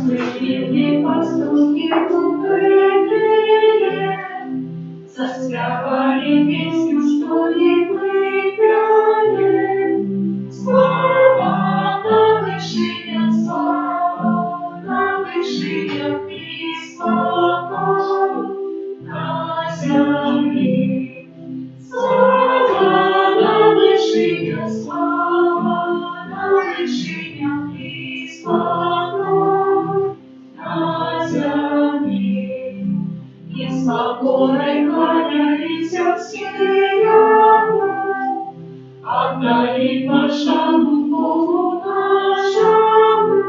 Вивели пастухи купили, заспявали песню, что не выпяли. Слава на вышинях, и спокой на земле. Слава на вышинях, и спокой на земле. И с покорой кланялись все ямы, отдали пошану Богу нашему.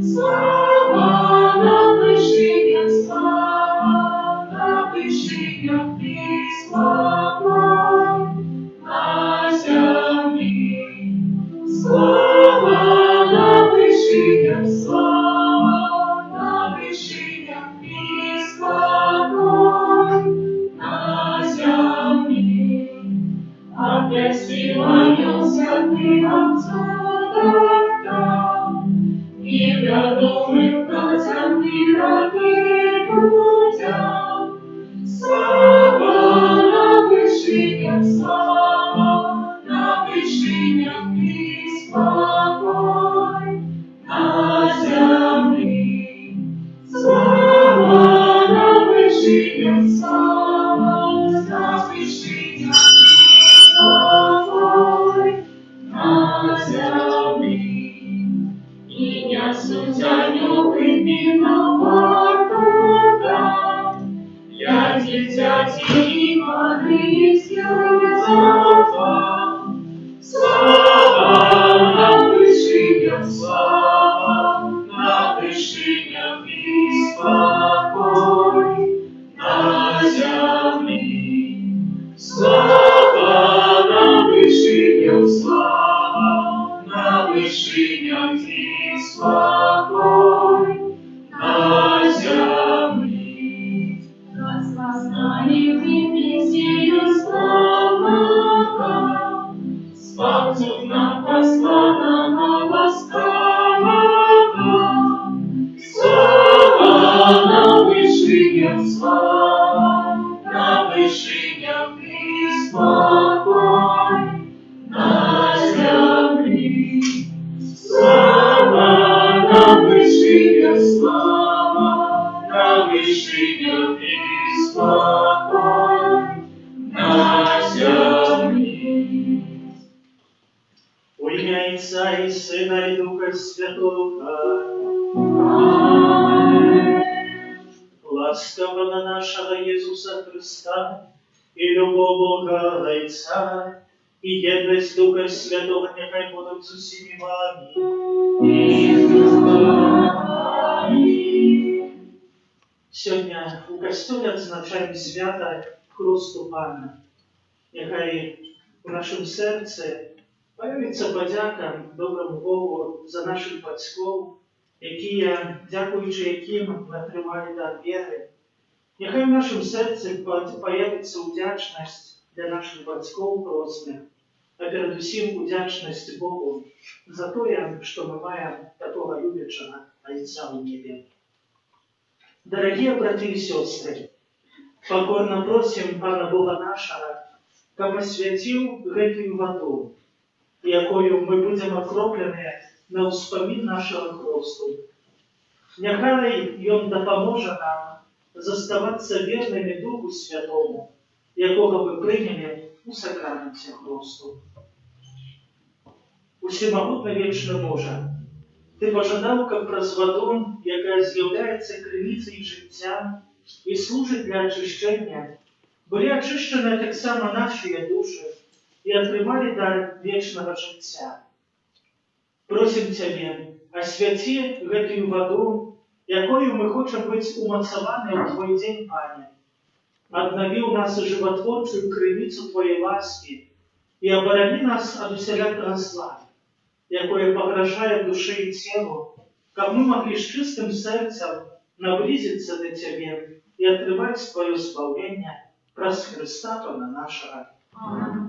Слава на вышинях, и спокой на земле. Слава на вышинях, и спокой на земле. Опять склонился ты отсюда, и готовых братьям мира людям. Слава на вышинях, и спокой на земле. Слава на вышинях, и спокой на земле. И не судя невинного, я дитяти и Марийского. Слава на вышинях, и спокой на земле. Слава на вышинях, и спокой на земле. Распознали вы Мессию славного, спасенно посланного ласкавого. Слава на вышинях, и спокой на земле. Слава на вышинях, и спокой на земле. Во имя Отца и Сына и Духа Святого. Аминь. Ласкового нашего Иисуса Христа и любовь Бога Отца и едность Духа Святого нехай будут с усими вами. Сегодня у костюлі відзначаємо свято Хрусту Пана. Нехай у нашому серці появиться подяка доброму Богу за наших батьків, дякуючи яким ми отримали дар віри. Нехай в нашому серці появиться вдячність для наших батьків крестних, а передусім вдячність Богу за те, що ми маємо такого любящего Отца в небе. Дорогие братья и сестры, покорно просим Пана Бога нашего, каб освятил гэтую воду, якою мы будем окроплены на успомин нашего хрусту. Нехай Ён допоможе нам заставаться верными Духу Святому, якого мы приняли у сакраменте хрусту. Усемогутный вечный Боже, Ты пожадав, каб праз воду, яка з'являється криницею життя і служить для очищення, були очищені так само наші душі і отримали дар вічного життя. Просим Тебе, освяти гэтую воду, якою мы хочем быть умацаваны в Твой день, Пане. Обнови у нас животворчую крыницу Твоей ласки и оборони нас от усялякого зла, якое погрожает душе и телу, как мы могли с чистым сердцем наблизиться до Тебе и отрывать Твое спасение праз Христа Пана нашего. Аминь.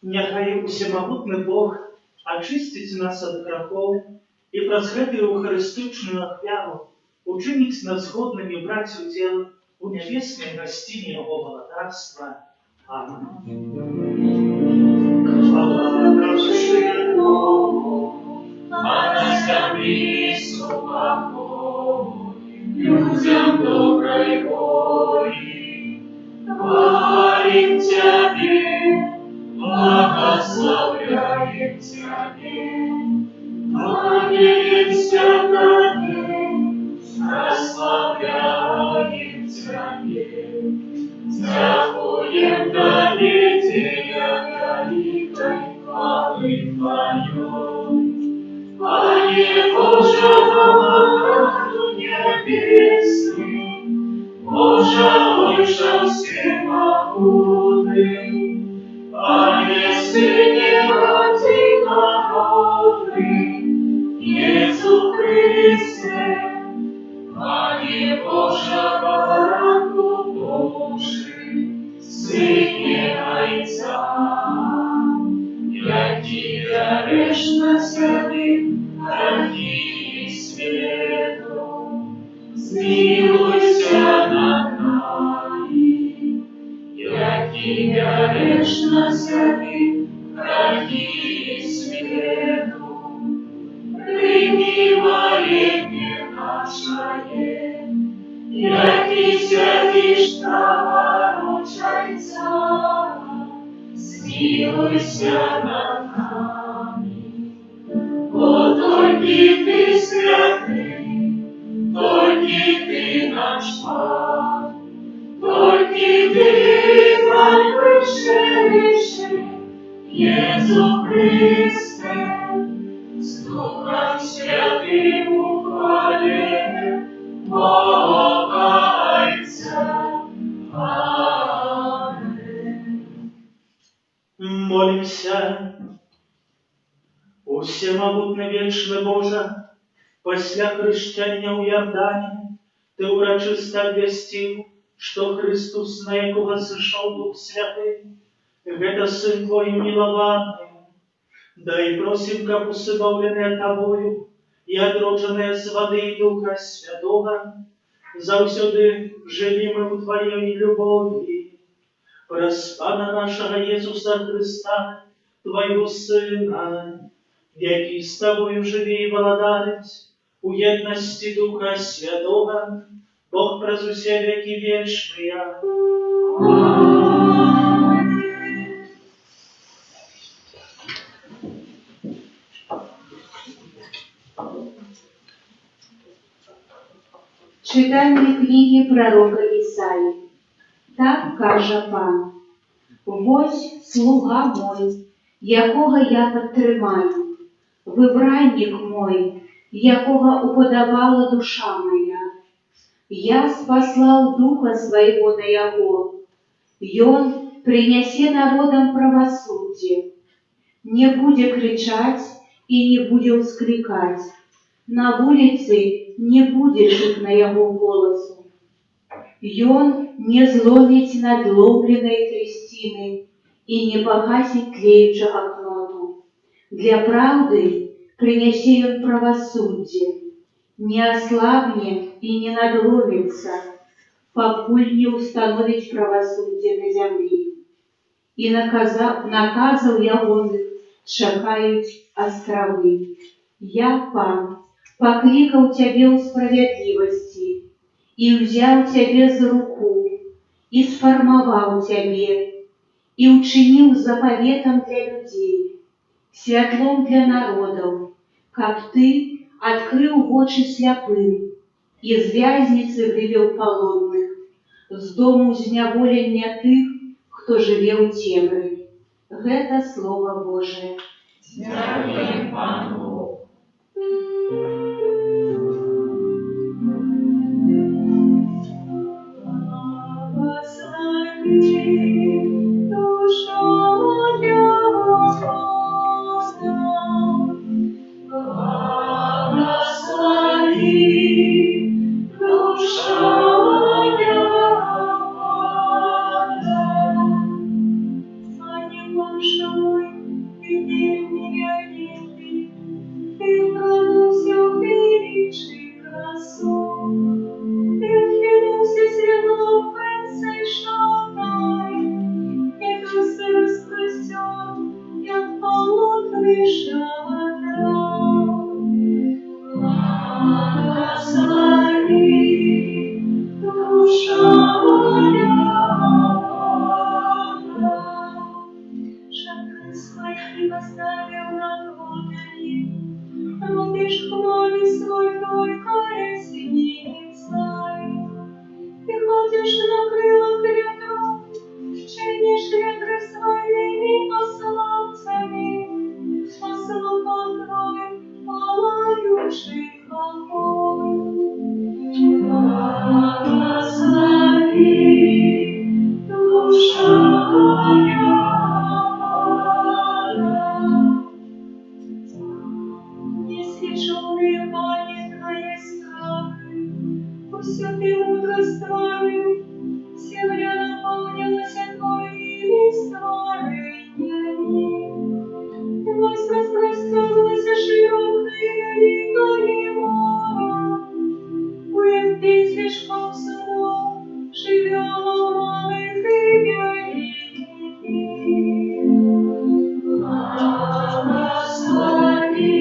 Няхай усемагутны Бог ачысціць нас ад грахоў і праз гэтую эўхарыстычную ахвяру учыніць нас годнымі браць удзел у нябеснай гасціні Яго валадарства. Амин. Хвала Богу, а на землі спокой, людям доброй воли. Хвалим Тебе, благословляем Тебе, молимся Тебе, прославляем Тебе, дякуем долетия великой хвалы Твоей. Пане Боже, Богу небесный, Боже, Отче всемогутный, Пане Сыне Единородный, Иисус Христе, Пане Боже, Баранку Божий, Сыне Отца, яки веришь на земле, грехи свету, смилуйся над нами, яки веришь на земле, грехи свету, прими моление наше, яки сядешь праворучайца, смилуйся над нами. О, только Ты святый, только Ты наш Пан, только Ты наивысший, Иисус Христе, с Духом Святым ухвалим Бога Отца. Амин. Молимся. О всемогутный вечный Боже, пасля хрещення ў Ярдане Ты урачыста абвясціў, што Христус, на якога сышоў Дух Святы, гэта Сын Твой мілаваны. Дай просім, каб усыбаўленыя Табою і адроджаныя з вады і Духа Святога, заўсёды жылі мы ў Тваёй любові. Праз Пана нашага Jesúsa Христа, Твоего Сына, які з Тобою живе і владарить у єдності Духа Святого, Бог през усе веки вечные. Читання книги пророка Ісаї. Так каже Пан: «Вось слуга мой, якого я підтримаю, вибранник мой, якого уподобала душа моя. Я спаслал Духа Своего на Яго, и Он принесе народам правосудие. Не буде кричать и не буде вскрикать, на улице не буде чутно Яго голосу. И Он не зломить надломленной трястины и не погасит тлеющего кноту. Для правды принесе Он правосудие, не ослабнет и не надломится, покуль не установить правосудие на земле. И наказал Ягоных чакают островы. Я, Пан, покликал Тебе у справедливости, и взял Тебе за руку, и сформовал Тебе, и учинил заповедом для людей, светлом для народов, как Ты открыл очи слепым, из вязницы вывел полонных, с дому зняволення тых, кто живе у темряві. Это Слово Божие. Дякуємо Пану. большой и день невеликий, Ты трону всю величий красу. Ты вхинулся зерном пенсей шатай, и трусы распростер, як полотный шатрах. Благослови, душа моя, шатры свои поставил на глубине, рубишь хвои свой только ресницей. Ты ходишь на крылах ветров, чинишь ветры своими посланцами, а слугам твой пылающий огонь. Благослови, душа моя, несвеченные бани твоей славы, усё ты мудрость твою, земля наполнилась твоими створениями. Вось распростерлась широкая река мора, уединись лишь полсуно, живя малых и великих. Благослови,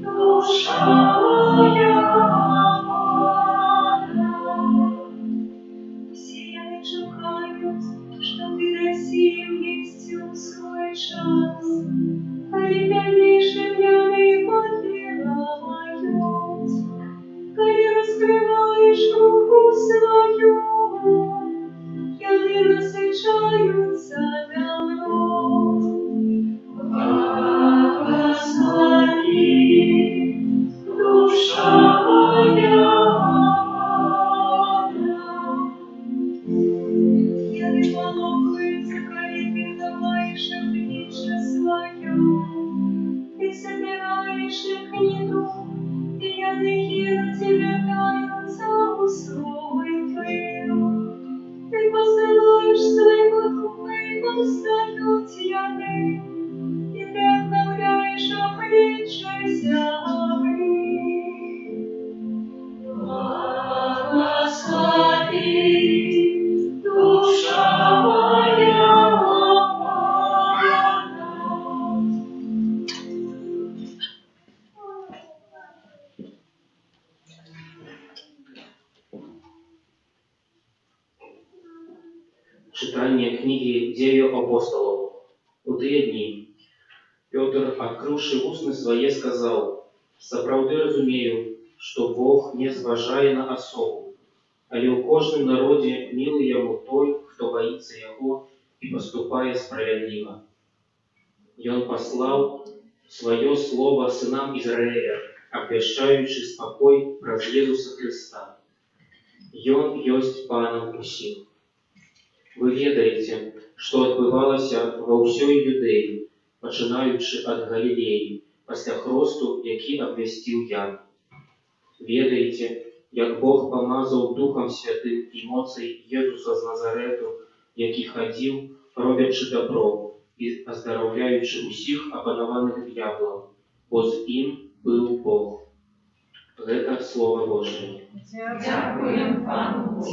душа моя, все чекают, что ты Россию вестил свой час, коли дальнейшие днями подбирают, коли раскрываешь руку свою, яны насыщаются давно. Благослови, душа моя, яны полопаются, коли ты даваешь им пищу свою. Ты собираешь их гнеду, и яны разделяются усвой твою. Ты посылаешь своего духа, и восстают яны, и ты обновляешь охрипшиеся земли. Благослови, душа моя, Читание книги «Деял апостолов». У тыя дні Петр, открывши устны свои, сказал: «Сапраўды разумею, что Бог не зважае на особу, але ў кожным народе милый яму той, кто боится Яго и поступае справедливо. Ён послал свое слово сынам Израиля, обвящаючи спокой праз Иисуса Христа. Ён есть Паном усіх. Вы ведаеце, што адбывалася ва ўсёй Юдэі, пачынаючы ад Галілеі, пасля хросту, які абвясціў Ян. Ведаеце, як Бог памазаў Духом Святым і моцай Езуса з Назарету, які хадзіў, робячы добро і аздараўляючы ўсіх апанаваных д'яблаў, бо з ім быў Бог». Гэта Слово Божие. Дякуем Пану.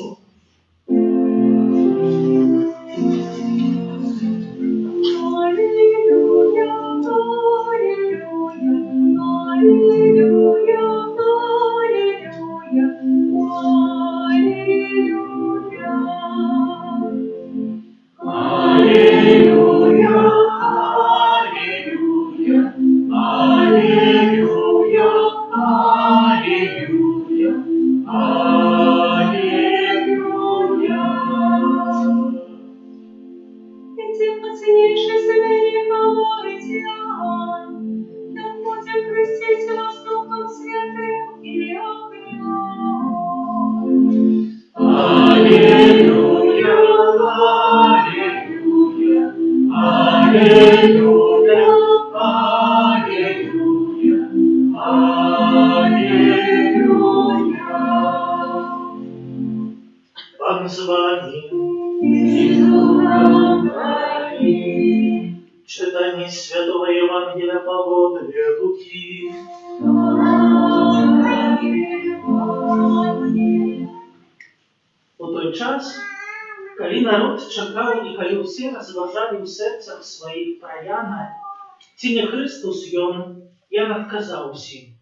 Пан з вами. И с духом твоим. Читание Святого Евангелия по Луки. У той час, калі народ чакаў і калі ўсе разважалі ў сэрцах сваіх пра Яна, ці не Христус ён, Ян адказаў усім: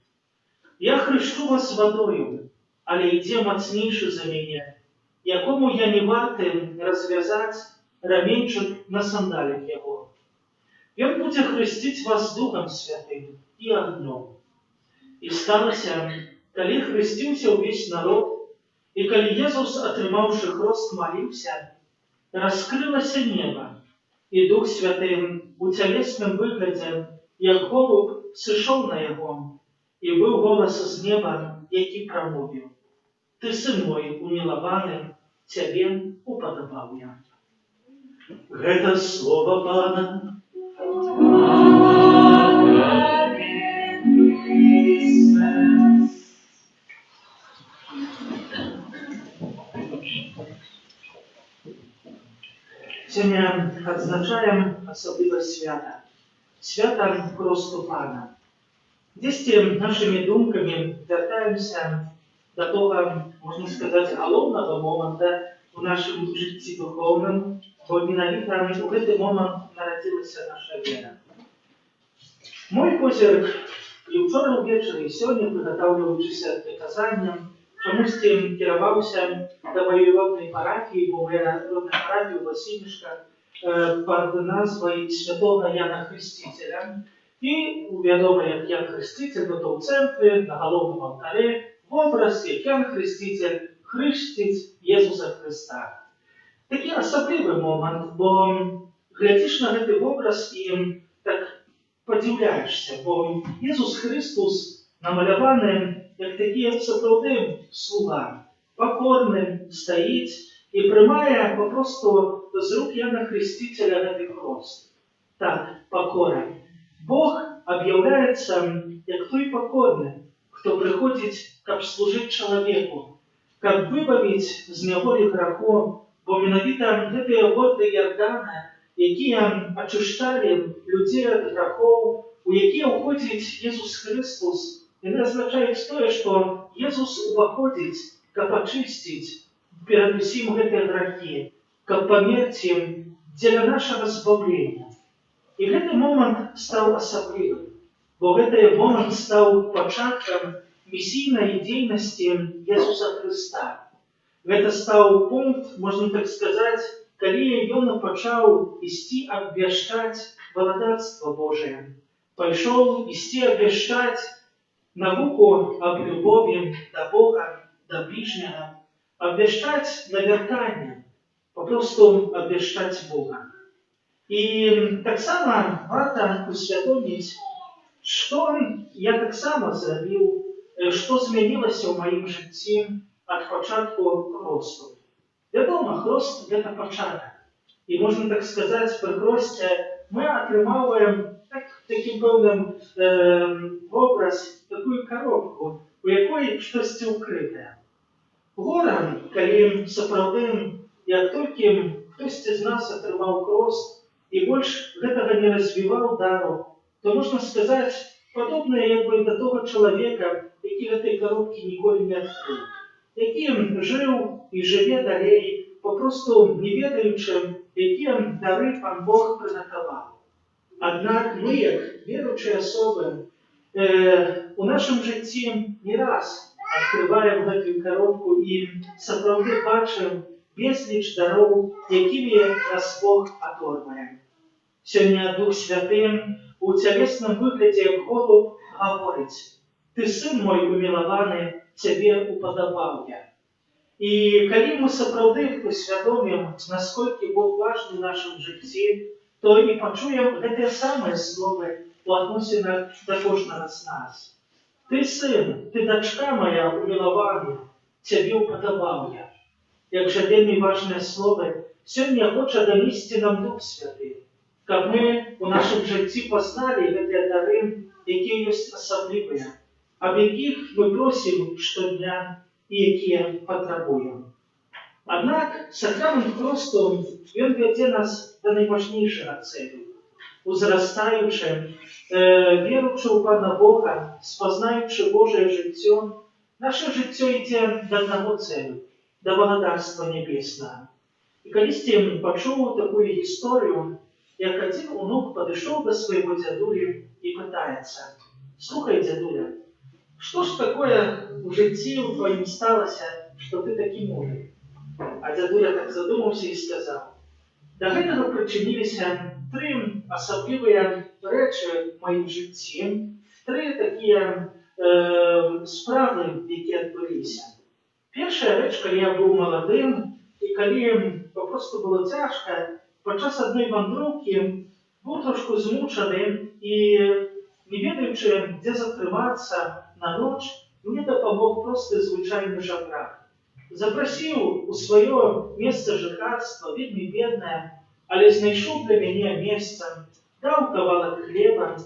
«Я хрышчу вас вадою, але ідзе мацнейшы за мяне, якому я не варты развязаць раменьчык на сандалях яго. Ён будзе хрысціць вас Духом Святым і агнём». І сталася, калі хрысціўся ўвесь народ, і калі Езус, атрымаўшы хрост, маліўся, раскрылася неба, і Дух Святы у цялесным выглядзе, як голуб, сышоў на яго, і быў голас з неба, які прамовіў: «Ты сын мой умілаваны, цябе упадабаў я». Гэта слова Пана. Сёння адзначаем асаблівае свята. Свята Хросту Пана. Дзесьці нашымі думкамі вяртаемся да того, можна сказаць, галоўнага моманта ў нашым жыцці духоўным, бо менавіта у гэты момант нарадзілася наша вера. Мой позірк і ўчора ўвечары, і сёння, прыгатаўліваючыся да казання, чамусьці кіраваўся да маёй роднай парафіі, бо моя родная парафія ў Васільішках пад назвай святого Яна Хрысціцеля. І вядома, як Ян Хрысціцель, то ў цэнтры, на галоўным алтаре, вобраз, як Ян Хрысціцель хрысціць Езуса Хрыста. Такі асаблівы момант, бо глядзіш на гэты вобраз і так падзіўляешся, бо Езус Христос намаляваны як такі сапраўды слуга, пакорны, стаіць і прымае папросту з рук Яна Хрысціцеля гэты хрост. Так, пакора. Бог аб'яўляецца як той пакорны, хто прыходзіць, каб служыць чалавеку, каб выбавіць з няволі граху, бо менавіта гэтыя воды Ярдана, якія ачышчалі людзей ад грахоў, у якія ўходзіць Езус Христос, яны азначаюць тое, што Езус уваходзіць, каб ачысціць перадусім гэтыя грахі, каб памерці дзеля нашага збаўлення. І гэты момант стаў асаблівым, бо гэты момант стаў пачаткам місійнай дзейнасці Езуса Хрыста. Гэта стаў пункт, можна так сказаць, калі ён пачаў ісці абвяшчаць валадарства Божае. Пайшоў ісці абвяшчаць навуку аб любові да Бога, да бліжняга, абвяшчаць навяртанне, папросту абвяшчаць Бога. І таксама варта усвядоміць, што я таксама зрабіў, што змянілася ў маім жыцці ад пачатку хросту. Вядома, хрост – гэта пачатак. І можна так сказаць, пры хросце мы атрымаўваем такім пэўным вобраз, такую коробку, у якой штосьці ўкрытае. Гора, калі сапраўды, як толькі хтосьці з нас атрымаў хрост і больш гэтага не развіваў дару, то можна сказаць, падобнае як бы да того чалавека, які гэтай коробкі ніколі не адкрыў, які жыў і жыве далей, папросту не ведаючы, якія дары Пан Бог прыгатаваў. Аднак мы, як веруючыя асобы, у нашым жыцці не раз адкрываем гэтую коробку і сапраўды бачым безліч дароў, якімі нас Бог адорвае. Сёння Дух Святы у цялесным выглядзе як голуб гаворыць: «Ты сын мой умілаваны, цябе упадабаў я». І калі мы сапраўды усвядомім, насколькі Бог важны ў нашым жыцці, то і пачуем гэтыя самыя словы у адносінах да кожнага з нас. «Ты сын, ты дачка моя умілаваная, цябе упадабаў я». Як жа вельмі важныя словы сёння хоча данесці нам Дух Святы, каб мы у нашым жыцці пазналі гэтыя дары, якія ёсць асаблівыя, аб якіх мы просім штодня і якія патрабуем. Аднак сакрамент хросту ён вядзе нас да найважнейшага цэлю. узрастаючи, віруючи у Пана Бога, спознаючи Божє життя, наше життя йде до одного целю, до Благодарства Небесного. І колись почув таку історію, як один онук підійшов до свого дядулі і питається: «Слухай, дядуля, що ж таке в житті в твоїм сталося, що ти такий мудрий?» А дядуля так задумався і сказав: «До гэтага причинилися три особливі речі в моїм житті, три такі справи, які відбулися. Перша реч, коли я був молодим, і коли просто було тяжко, подчас одної вандровки був трошки змучений і, не ведаючи, де затриматися на ніч, мені допомог просто звичайний жебрак. Запросив у своє місце жихарства, вельми бідне, але знайшов для мене місце, дав кавалок хліба.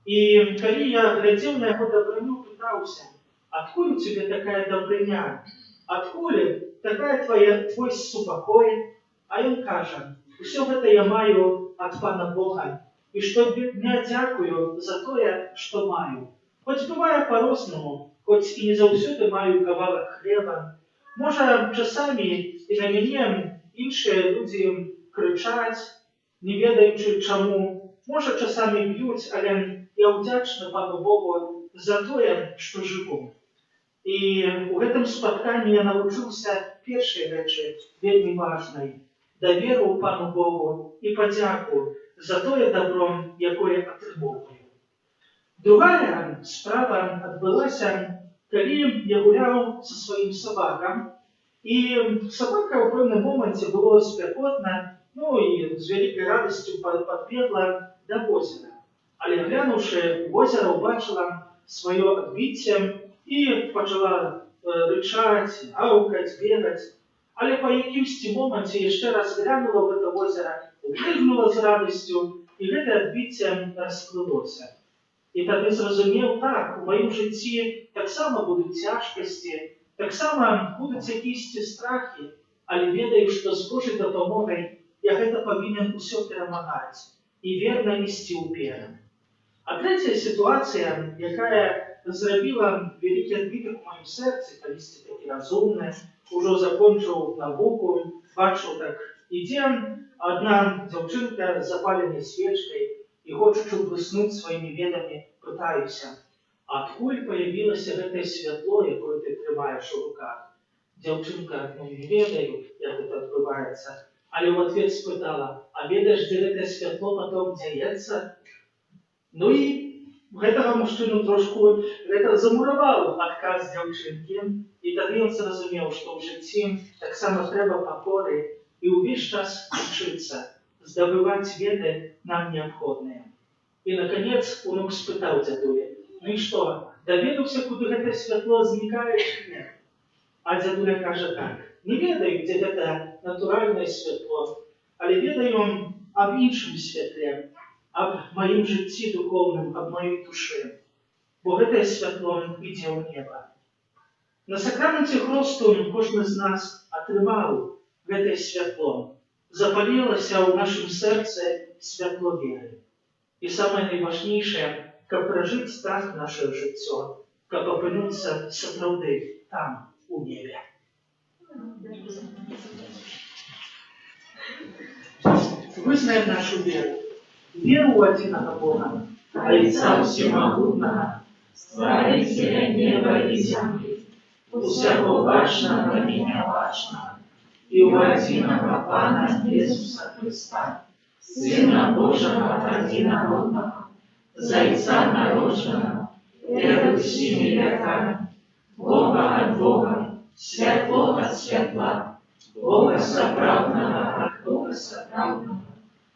І коли я глядів на його добриню, питався: «Откуда у тебе такая добриня? Откуда такая твой супокой?» А він каже: «Усе це я маю від Пана Бога, і щодня дякую за те, що маю. Хоч буває по-розному, хоч і не завсюди маю кавалок хліба. Може, часами і на мене інші люди кричать, не ведаючи чому. Може, часами б'ють, але я вдячна Пану Богу за те, що живу». І у гэтым спатканні я навучыўся першай рэчы, вельмі важнай, даверу Пану Богу і падзяку за тое добро, якое атрымоўваю. Другая справа адбылася, калі я гуляў са сваім сабакам, і сабака ў пэўным моманце было спякотна, ну і з вялікай радасцю падбегла да возера. Але глянуўшы ў возера, убачыла сваё адбіцце і пачала рычаць, гаўкаць, бегаць. Але па якімсьці моманце яшчэ раз глянула ў гэта возера, упрыгнула з радасцю, і гэта адбіцце расплылося. І тады зразумеў: так, у маім жыцці таксама будуць цяжкасці, таксама будуць якісь страхі, але ведаю, што з Божай дапамогай я гэта павінен усё перамагаць і верна ісці ўперад. А третя ситуація, якая зрабіла вялікі адбітак у маім сэрцы, калісьці такі разумны, ужо закончыў навуку, бачыў, так ідзе адна дзяўчынка з запаленай свечкай і, хочучы блыснуць сваімі ведамі, пытаюся: «Адкуль появілася гэтае святло, якое ты трымаеш у руках?» Дзяўчынка: «Не ведаю, як гэта адбываецца». Але ў адвет спытала: «А ведаеш, дзе гэтае святло потом дзяецца?» Ну і гэтага мужчыну трошку гэта замуравала адказ дзяўчынкі, і тады ён зразумеў, што ў жыцці таксама трэба пакоры і ўвесь час вучыцца, здабываць веды нам неабходныя. І, наконец, унук спытаў дзядулі: «Ну і што, даведаўся, куды гэтае святло знікае ці не?» А дзядуля кажа так: «Не ведаю, дзе гэта натуральнае святло, але ведаю аб іншым святле, аб маім жыцці духоўным, аб маёй душы, бо гэтае святло ідзе ў неба». На сакраменце хросту кожны з нас атрымаў гэтае святло, запалілася ў нашым сэрцы святло веры. І самае найважнейшае, каб пражыць так наше жыццё, каб апынуцца сапраўды там, у небе. Вызнаем нашу веру. Веру у одиного Бога, Отца Всемогутного, Створителя неба и земли, всего важного и неважного, и у одиного Пана Иисуса Христа, Сына Божьего одинородного, Зайца народженного, перед всеми веками, Бога от Бога, светло от светла, Бога соправдного от Бога соправдного,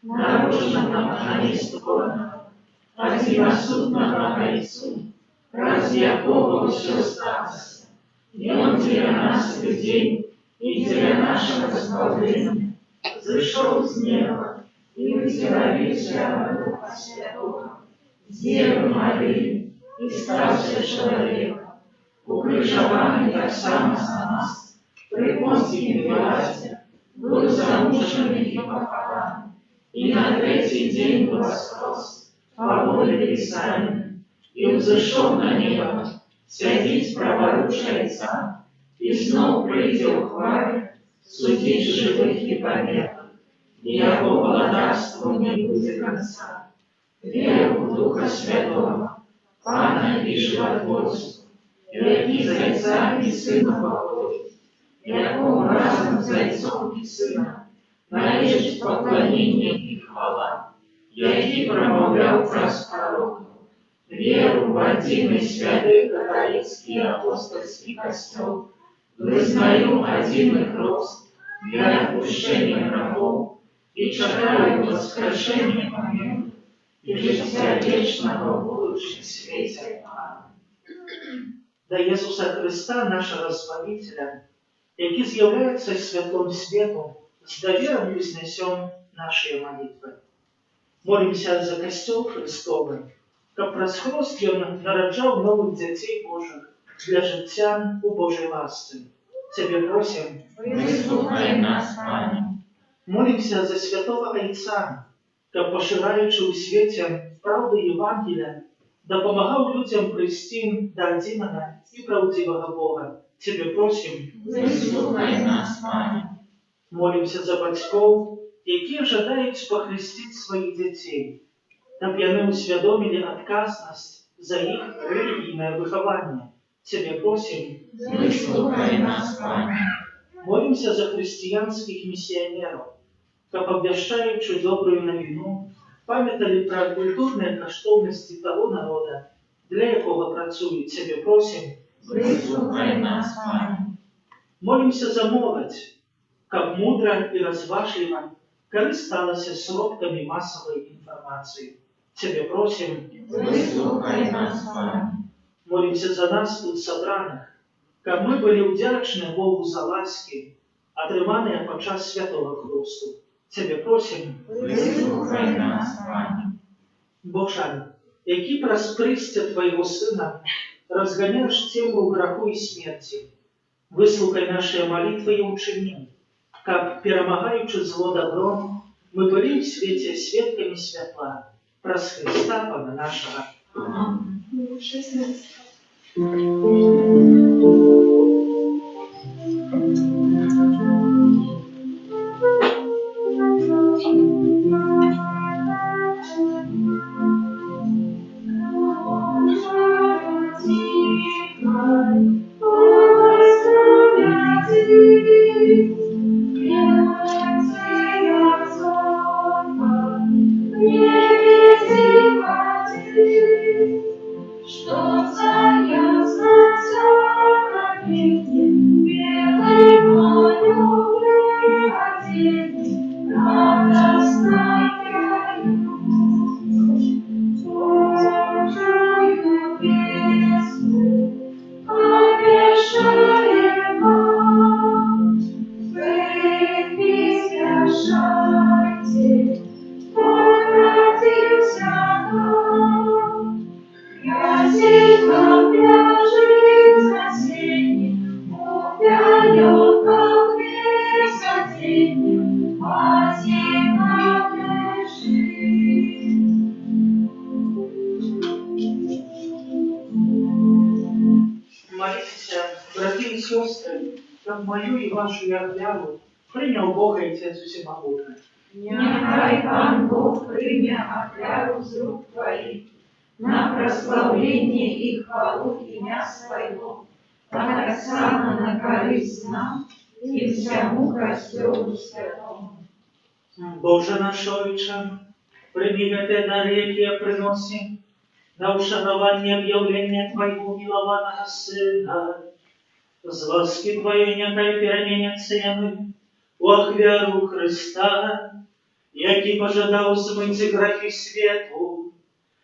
народженного, а не створенного, одиносудного Отцу, разве якого все сталося, и Он для нас, людей, и для нашего спасения, зашел с неба и утеловился от Духа Святого, с Девы Марии, и стався человеком, укрыжованный так само за нас, при Понтии Пилате, был замученный и похован, и на третий день воскрес, по воле Писания, и взошел на небо, сядет праворучается, и снова придет в хвале, судить живых и померных, и его владарству не будет конца. Веру в Духа Святого, Пана и Животворцу, яки Зайца и Сына походит, якому разом Зайцом и Сыном належит поклонение и хвала, яки промовлял праз пророков, веру в один и святый католический апостольский костел, вызнаю один и крест для отпущения грехов и чекаю воскрешения помилуй и життя вечного в будущем свете. До Ісуса Христа, нашого Збавителя, який з'являється світлом світу, з довіром вознесем наші молитви. Молимся за Костел Христовий, щоб праз хрест Він народжав нових дітей Божих для життя у Божій ласці. Тебе просим, Вислухай нас, Пане. Молимся за святого Отця, щоб, пошираючи у світі правду Євангелія, допомагав людям прийти до одиного і правдивого Бога. Тебе просим, Вислухай нас, Пане. Молимся за батьків, які жадають похрестити своїх дітей, щоб вони усвідомили відказність за їх релігійне виховання. Тебе просим, Вислухай нас, Пане. Молимся за християнских миссионеров, щоб, обвящаючи добрую новину, пам'ятали про культурні коштовності того народу, для якого працюють. Тебе просим, Вислухай нас, Пане. Молимся за молодь, щоб мудро і розважливо користалася сродками масової інформації. Тебе просим, Вислухай нас, Пане. Молимся за нас тут собраних, щоб ми були вдячні Богу за ласки, отримані під час Святого Хресту. Тебе просим, Вислухай нас, Пане. Боже, який праз пристя Твоего Сына разгоняешь тему греху и смерти, выслухай наши молитвы и учини, как, перемагаючи зло добром, мы были в свете святками святла, праз Христа Пана нашего. Молитесь, братья и сестры, как мою и вашу являву принял Бог и Отец Всемогутный. Нехай Пан Бог прийме отряду з рук Твоих на прославление и хвалу имя Своего, так само на корысть нам и всему Костелу Святому. Боже наш Отче, прими те дары, які приносим, на ушанование объявления Твоего милованного Сына. З ласки Твоей нехай переменятся яны в веру Христа, який пожадал смыть грехи свету,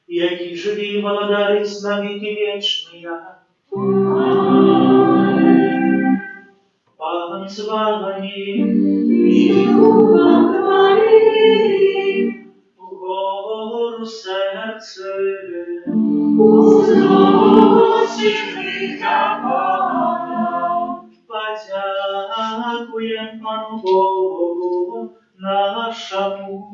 який живи и владарит на веки вечные. Пан с вами, И Духом Твоим, гору сердце, устойчивых Бога, подякуем Пану Богу нашему.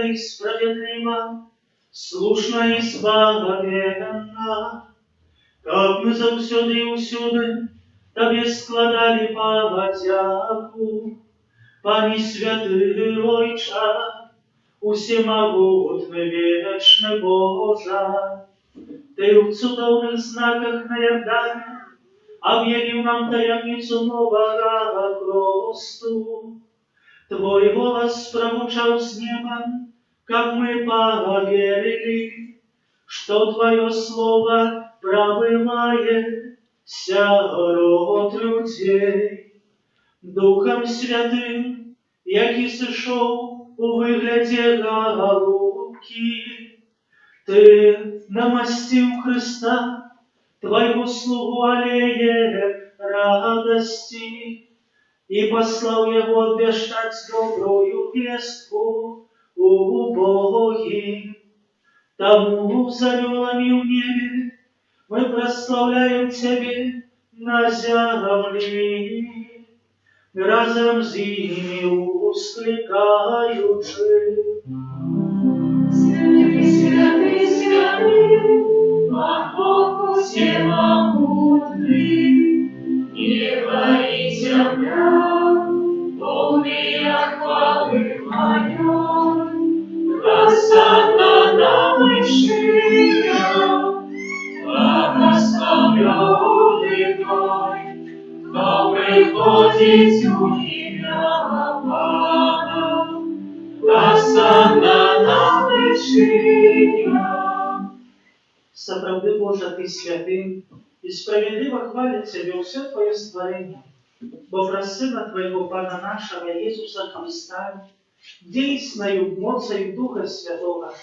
и справедлива, слушна и збавлена, как мы заўсёды и усюды Табе складали подяку. Пане святый Ойча, усемогутный вечный Божа, Ты в цудовных знаках на Иордане объявил нам таямницу нового кросту. Твой голос прозвучал с неба, как мы поверили, что Твое слово пробывает вся род людей. Духом Святым, який сышоў у выглядзе голубки, Ты намастил Христа, Твоего слугу аллея радости, и послал его обвещать добрую вестку убогим. Тому завелами в небе мы прославляем Тебе на земле, разом с ними ускликаючи. Святый, святый, святый, Бог всемогутный, небо и земля, полные хвалы Твоя, Хосанна на вышиях, благословенный Той, кто приходит у имя Пана, Хосанна на вышиях. Сапраўды, Божа, Ты святым, и справедливо хвалит Тебе все Твое створение, бо праз Сына Твоего Пана нашего Иисуса Христа, действенною моцею Духа Святого,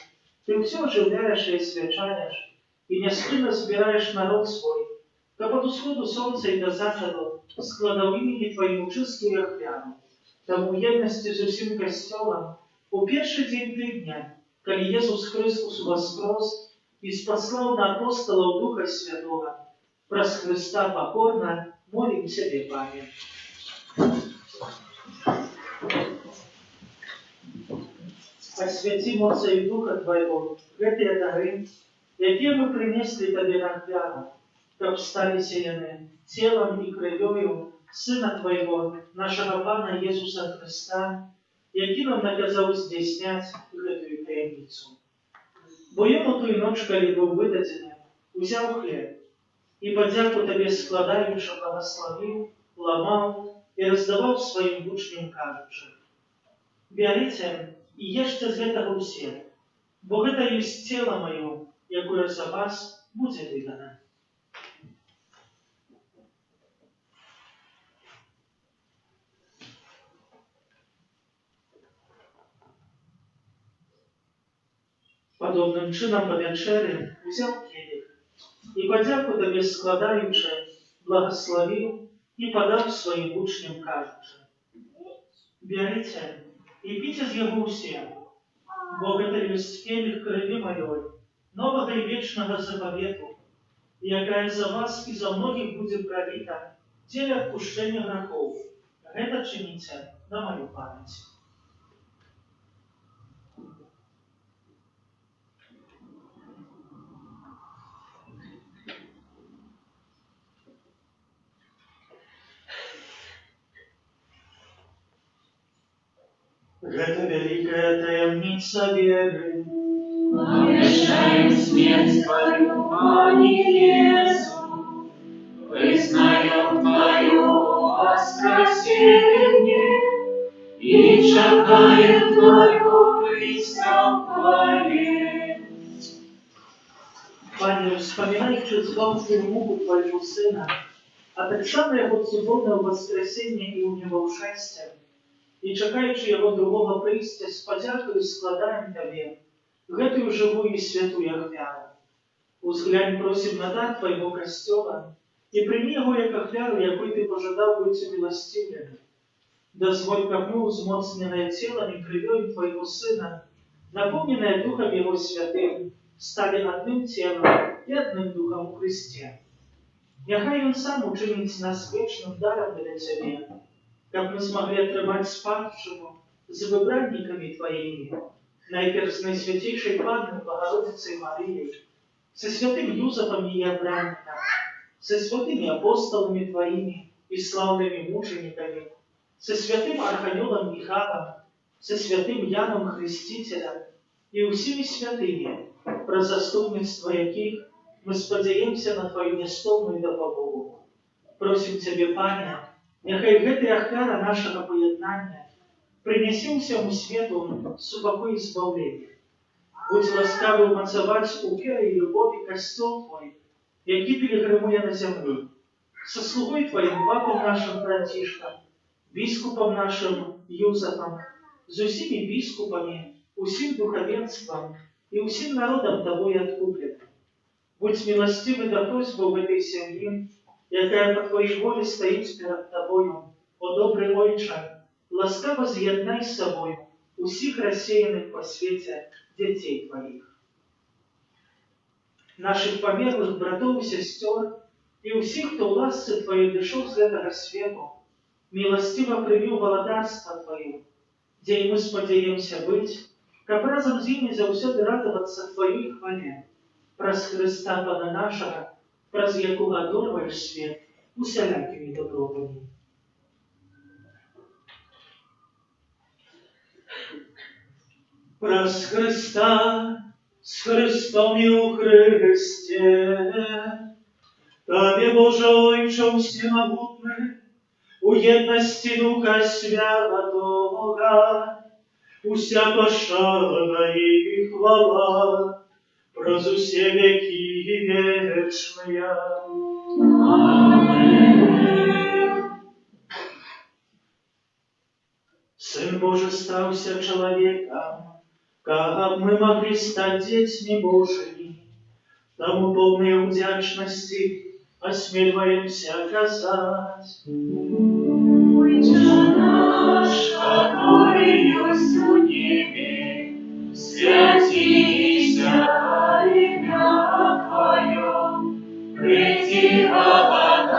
Ты все оживляешь и освячаешь, и неспинно собираешь народ свой, как от усходу солнца и до заходу, складав имени Твоему чистую охвяну, тому в едности со всем костелом, у первый день Тыдня, коли Иисус Христос воскрес и спаслал на апостолов Духа Святого, праз Христа покорно молим Тебе, Пане. Освяти моцею Духа Твоего гэтыя дары, якія мы принесли Тебе на хвяну, каб стали сеяны телом и кровью Сына Твоего, нашего Пана Иисуса Христа, які нам наказал здійснять гэтую таямницу. Бо ён у ту ноч, калі быў выдадзены, узяў хлеб и подяку Тебе складаючи благословил, ламал и раздавал своим учням, кажучи: «Берите и ешьте з гэтага ўсе, бо гэта есть тело мое, якое за вас будет выдано». Подобным чином по вечері взял келих и подяку Тебе складаючи, благословил и подал своим учням, кажучи: «Берите и пейте з яго ўсе, бо гэта ёсць келих крови моей, нового и вечного заповету, якая за вас и за многих будет пролита для отпущения грехов. Это чините на мою память». Это великая таямница веры. Обещаем смерть Твою, Пане Иисус, вызнаем Твое воскресение и чекаем Твою преступление. Пане, вспоминайте звонкую муку Твоего Сына, а так само Его цудовного воскресения и у Него счастья, и чекаючи Его другого прийстя, с подякою складаем Тебе гэтую живую и святую ахвяру. Узглянь, просим на дар Твоего костела, и прими его як ахвяру, якой Ты пожадал быть умилостивленным. Дозволь, как мы, узмоцненное телом и кровью Твоего Сына, наполненное Духом Его Святым, стали одним телом и одним Духом в Христе. Няхай Он сам учинить нас вечным даром для Тебе, как мы смогли отрывать спадщину за выбранниками Твоими, найперш з Найсвятейшей Панной Богородицей Марией, со святым Юзефом и Авраамом, со святыми апостолами Твоими и славными мучениками, со святым Архангелом Михаилом, со святым Яном Хрестителем и усими святыми, про заступництво яких мы сподеемся на Твою нестовную допомогу. Просим Тебе, Пане, нехай гэты ахвяра нашего поєднання принесе всему свету супокой и избавление. Будь ласкавый умацовать у веры и любови костел Твой, який пилигримуя на землю, со слугой Твоим, папом нашим Франтишком, біскупом нашим Юзефом, з усіми біскупами, усім духовенством и усім народом Тобой откупленным. Будь милостивый до просьбы в этой семье, якая по Твоей воле стоит перед Тобою, о добрый Отче, ласкаво з'єднай з собою усіх рассеянных по свете детей Твоих. Наших померлых братов и сестер и усіх, кто в ласце Твоей дышал с этого свету, милостиво прими в володарство Твое, где и мы сподеемся быть, как разом с ними завсёды радоваться Твоей хвале, праз Христа Пана нашего, праз якого одорваешь свет усялякими добровами. Праз Христа, с Христом и у Христе, Тебе, Боже Отче всемогутный, у єдності Духа Святого, уся пошана и хвала, праз усе веки вечные. Аминь. Сын Божий стался человеком, как мы могли стать детьми Божьими, тому полной вдячности осмеливаемся оказать. Отче наш, который есть у небе, святися имя Твое, приди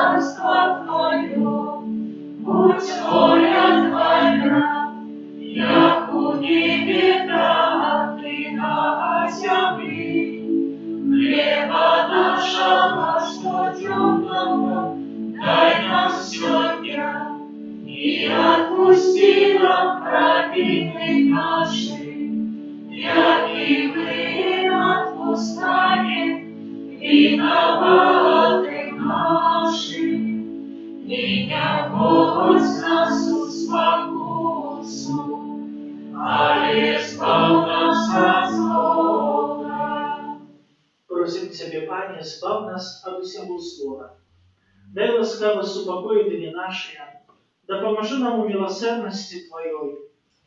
царство Твое, будь воля Твоя, як у небе, так и на земле. Хлеба нашего штодневного дай нам сегодня, и отпусти нам провины наши, як и мы отпускаем виноватым нашим. И не вводь нас в спокусу, але избавь нас от злого. Просим Тебе, Пане, избавь нас от всего злого. Дай ласкаво супокоить дни наши, да поможи нам у милосердности Твоей,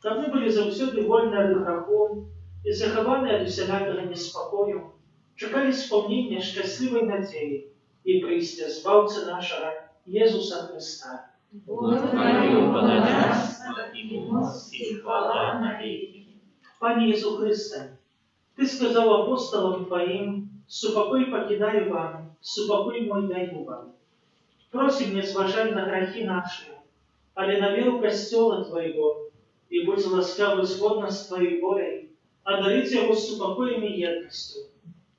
как мы были завсёды вольны от грехов и захованы от усялякого неспокою, чекали исполнения счастливой надеи и пристя Збавца нашего Иисуса Христа. Твое благодарство и милость и хвала навеки. Пане Иисус Христе, Ты сказал апостолам Твоим: «Супокой покидаю вам, супокой мой даю вам». Просим, не зважай на грехи наши, але на веру костела Твоего, и будь ласкавый сходно с Твоей волей, одарить его супокоем и едностью,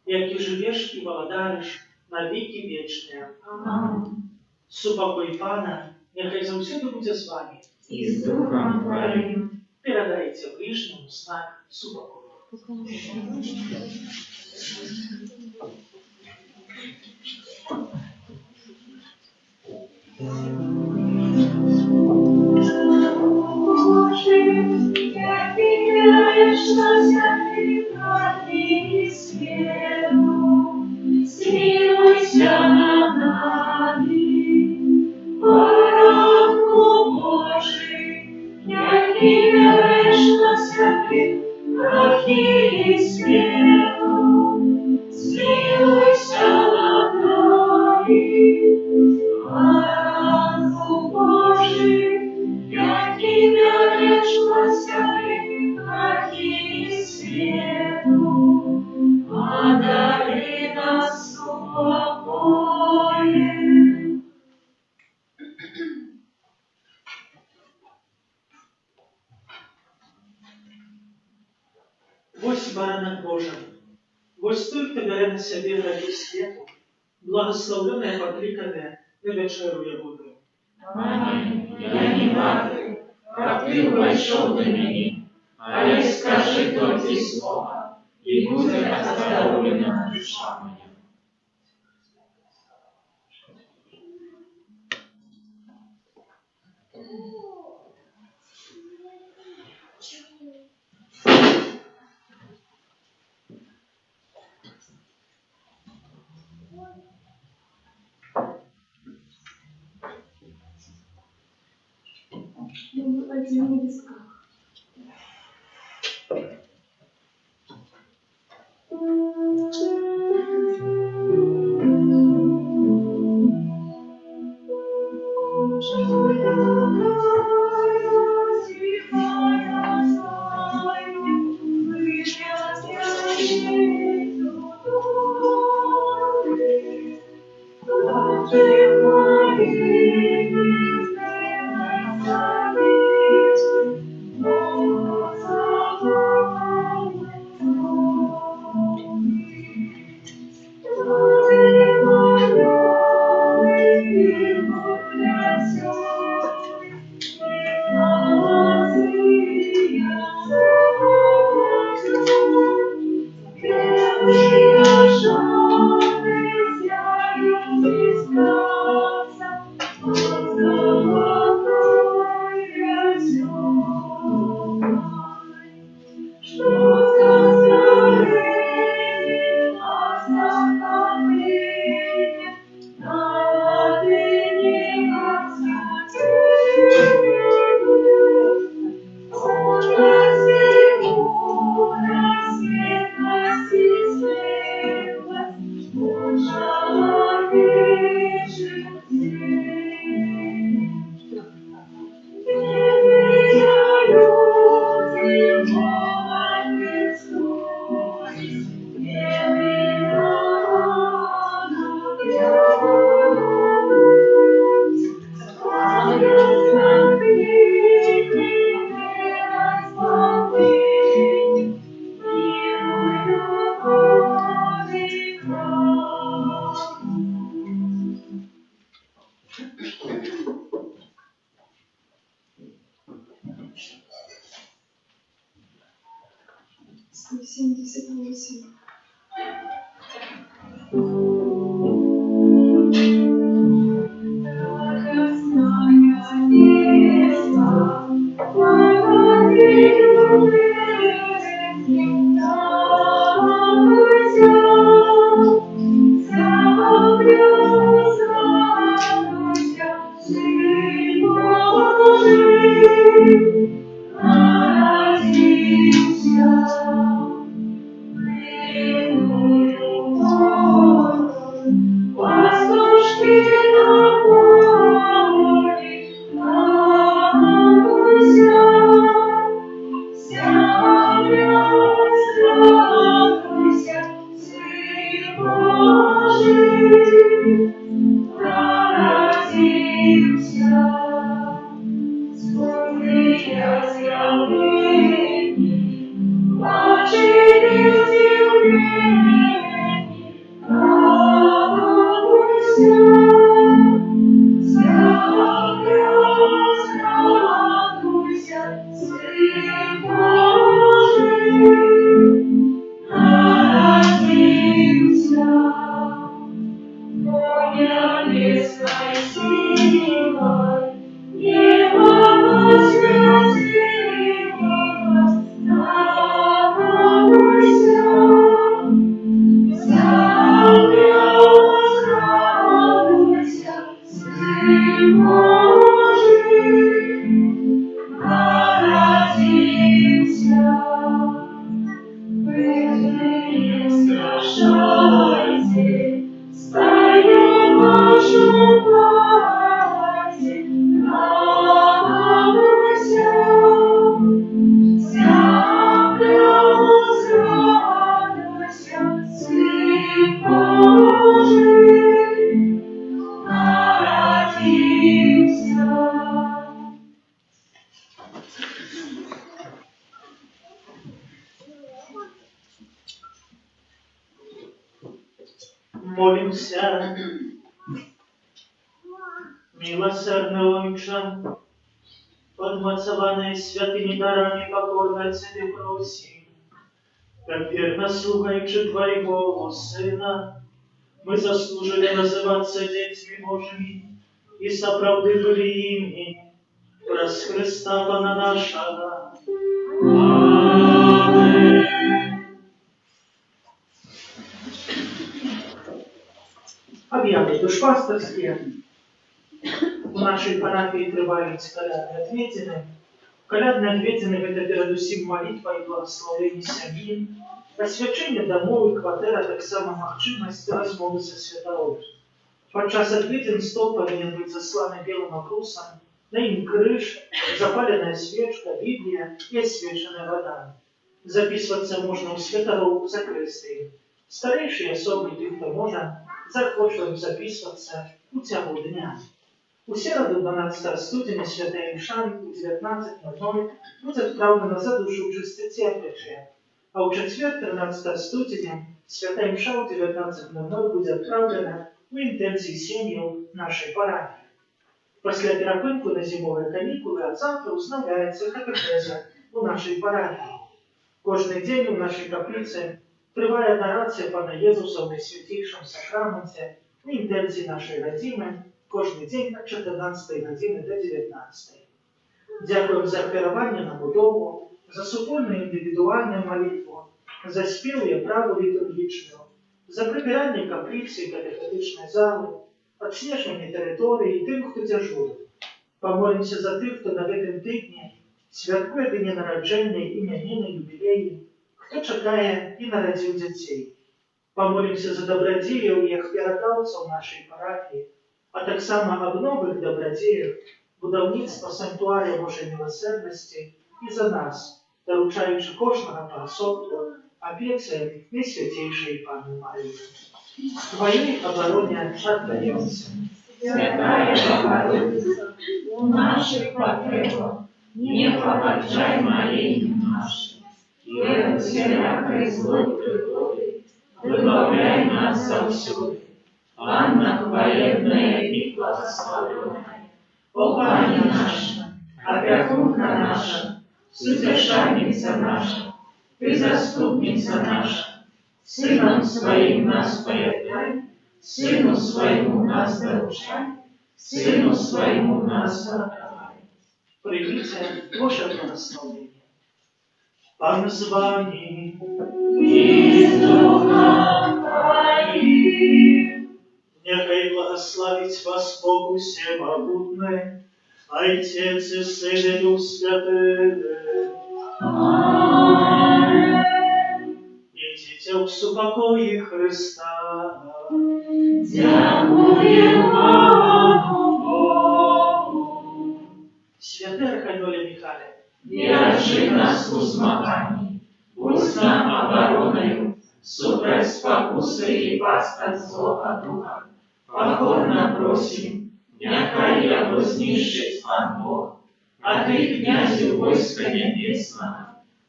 яки живешь и володаришь на веки вечные. Аминь. Супокой Пана, нехай завсёды будет с вами. И с Духом Твоим. Передайте ближнему знак супокоя. Боже, як вічна і світу, змилуйся над нами. Поранку Божий, як вічна і світу, змилуйся над нами. Поранку Божий, як вічна і світу, одари нас супокоєм. Вось баранак Божа, вось той, хто бере на себе грехи світу, благословлене покликане на вечеру ягоду. Аминь. Я не варты, как ты вошел до меня, але скажи только слово, и будет оздоровлена душа моя. Один на висках. Alleluia. Молимся. Милосердный Отче, подмацованные святыми дарами покорно Тебе просим, как верно слухаючи Твоего Сына, мы заслужили называться детьми Божьими и соправды были ими, раз Христа Пана нашего. Аминь. Объявы душпасторские. У нашей парафии тривають колядные ответины. Колядные ответины – это передусім молитва и благословение семьи, освячение домов и квартир, а так само магчимость розмови со святого. Подчас ответин стол повинен быть засланный белым обрусом, на ним крыш, запаленная свечка, Библия и освещенная вода. Записываться можно у святоров, закрестий. Старейшие особи, тих, хто може, захочуть записуватися у цього дня. У середу 12 студня святої Мшани у 19:00 буде відправлено за душу в чистоті пече, а у четвер 13 студня свята Мша у 19:00 буде відправлена у інтенції сім'їв нашої парафії. Після перепинку на зимові канікули, а завтра установляється катехеза у нашій парафії. Кожний день у нашій каплиці триває адорація Пана Єзуса в Найсвятішому сакраменті у інтенції нашої родини, кожен день від 14 години до 19. Дякуємо за керування на будову, за супольну індивідуальну молитву, за спів і праву літургічну, за прибирання каплиці і катехетичної зали, обстеження території тим, хто дежурить. Помолимося за тих, хто на цьому тижні святкує дні народження, ім'янини, юбілеї, хто чекає і народив дітей. Помолимося за добродіїв і їх передавців нашої парафії, а так само об нових добродіях, будівництва санктуарія Божої милосердності і за нас, доручаючи кожного по особку, опеці Найсвятейшої Пани Марії. Твоей обороне отдаемся. Святая Богородица, у наших потребах не побожай моления наши, и от всякой злой природы выбавляй нас совсюду. Анна хвалебная и благословенная, о Пане наша, опекунка наша, сутешальница наша, ты заступница наша, Сыном Своим нас появляй, Сыну Своему нас доручай, Сыну Своему нас отдавай. Примите Божье благословение. Пан с вами. И с Духом Твоим. Нехай благословить вас Бог Всемогутный, Отец и Сын и Дух Святый. Аминь. Идите в супокое Христа. Дякуємо Богу. Святый Архангеле Михайле, Держи нас у змаганні, будь нам обороною, супроть спокуси і пасток злого духа. Покорно просим, нехай його знищить Пан Бог, а ти, князю войска небесного,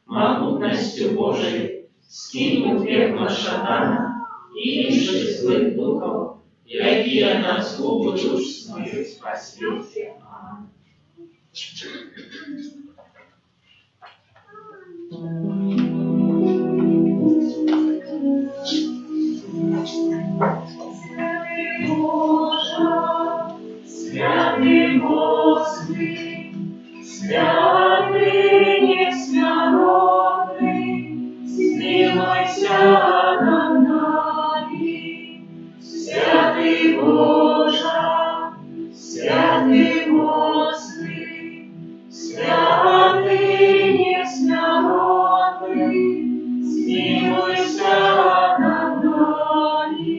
могутностью Божией, скинь у пекло шатана и інших злых духов, які на згубу душ снують по світі. Амінь. Святый Господи, святый несмиренный, смилуйся над нами. Святый Боже, святый Господи, святый несмиренный, смилуйся над нами.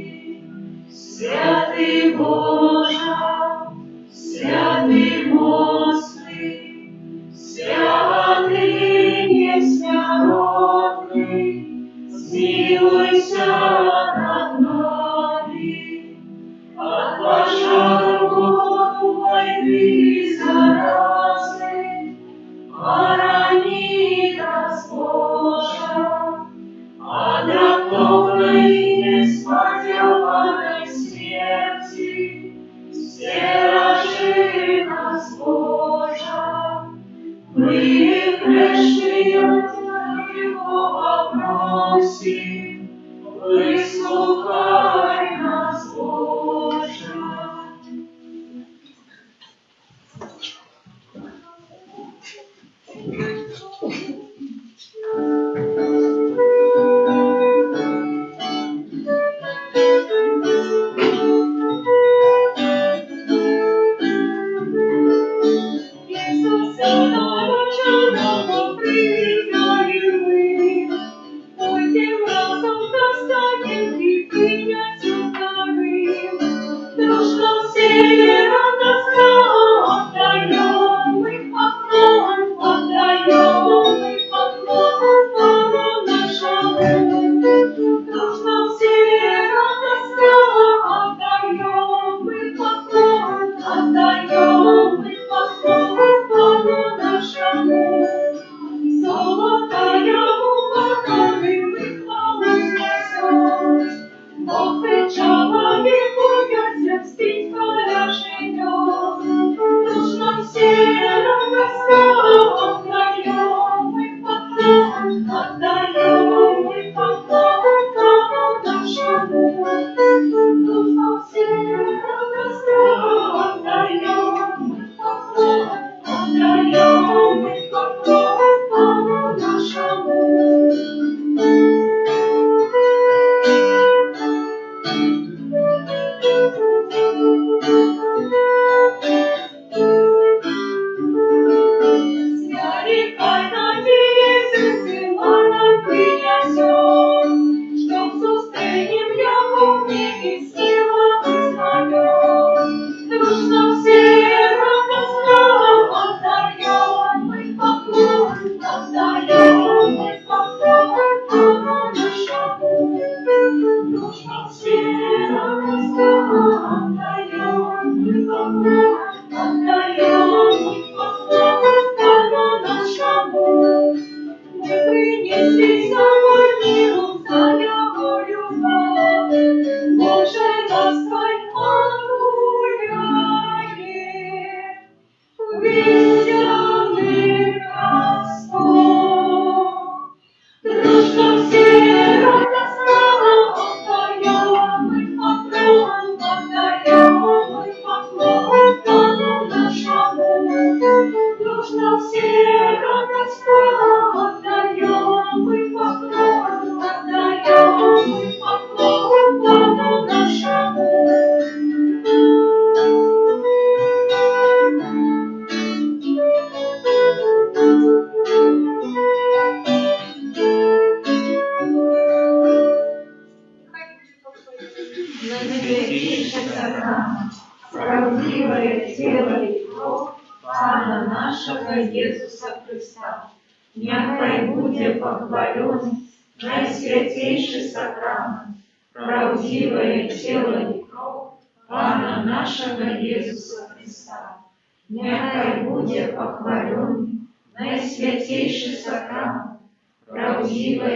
Святый Боже, святый Господи, святый несмиренный, смилуйся над нами. От пожару войны заразы, храни нас, Боже, от раковной несподеланной Ми грешні, Бога просим, вислухай нас, Боже. Ісусе, народженого прийняли, потім разом достанем і прийняттю дарим. Дружно всі радостно отдаем мы поклон, отдаем мы поклон Богу нашему. Дружно всі радостно отдаем мы поклон, отдаем мы поклон Богу нашему. Золотая упокой мы хвалу снесем, Бог причала векуется, спить поляжем. Дружно все радостно отдаем мы поклон, отдаем мы поклон Богу нашему. Дружно все радостно отдаем мы поклон, отдаем мы поклон Богу нашему. Зарекай надежды, дела нам принесем, чтоб сустынем яко книги сила вызнаем. Дружно все радостно отдаем мы поклон, отдаем мы поклон Богу нашему. Дружно все радостно отдаем мы поклон, отдаем мы поклон Богу нашему. Мы принесли собой миру за Его любовь, Боже нас гуляет, весёлый Господь. Дружно все радостно отдаем мы поклон, отдаем мы поклон Богу нашему. Дружно все радостно отдаем мы поклон, отдаем мы поклон Богу нашему. Святейший сакрамент, правдивое тело и кровь Пана нашего Иисуса Христа, нехай буде похвален Наисвятейший сакрамент, правдивое тело и кровь Пана нашего Иисуса Христа, нехай буде похвален Наисвятейший сакрамент, правдивое